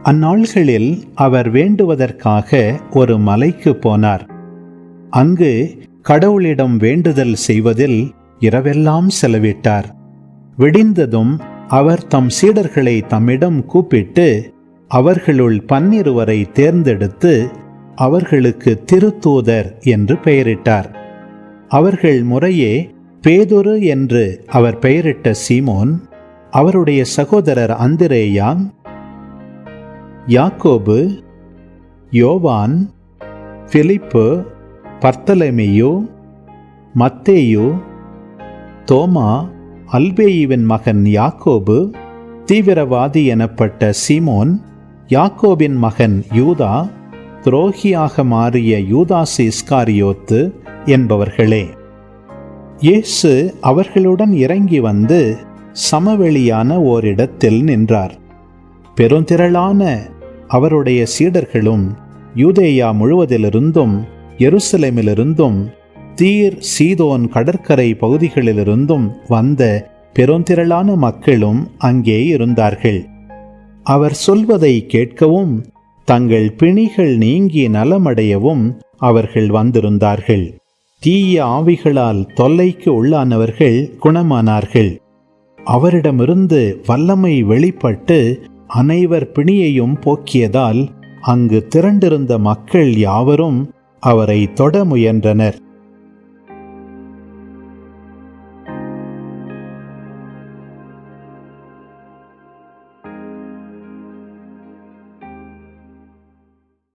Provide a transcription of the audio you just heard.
அந்நாள்களில் அவர் வேண்டுவதற்காக ஒரு மலைக்கு போனார். அங்கு கடவுளிடம் வேண்டுதல் செய்வதில் இரவெல்லாம் செலவிட்டார். விடிந்ததும் அவர் தம் சீடர்களை தம்மிடம் கூப்பிட்டு அவர்களுள் 12 தேர்ந்தெடுத்து அவர்களுக்கு திருத்தூதர் என்று பெயரிட்டார். அவர்கள் முறையே பேதுரு என்று அவர் பெயரிட்ட சீமோன், அவருடைய சகோதரர் அந்திரேயா, யாக்கோபு, யோவான், பிலிப்பு, பர்த்தலமேயு, மத்தேயு, தோமா, அல்பேயுவின் மகன் யாக்கோபு, தீவிரவாதி எனப்பட்ட சீமோன், யாக்கோபின் மகன் யூதா, துரோகியாக மாறிய யூதாஸ் இஸ்காரியோத்து என்பவர்களே. இயேசு அவர்களுடன் இறங்கி வந்து சமவெளியான ஓரிடத்தில் நின்றார். பெருந்திரளான அவருடைய சீடர்களும் யூதேயா முழுவதிலிருந்தும் எருசலேமிலிருந்தும் தீர் சீதோன் கடற்கரை பகுதிகளிலிருந்தும் வந்த பெருந்திரளான மக்களும் அங்கே இருந்தார்கள். அவர் சொல்வதை கேட்கவும் தங்கள் பிணிகள் நீங்கி நலமடையவும் அவர்கள் வந்திருந்தார்கள். தீய ஆவிகளால் தொல்லைக்கு உள்ளானவர்கள் குணமானார்கள். அவரிடமிருந்து வல்லமை வெளிப்பட்டு அனைவர் பிணியையும் போக்கியதால் அங்கு திரண்டிருந்த மக்கள் யாவரும் அவரை தொட முயன்றனர்.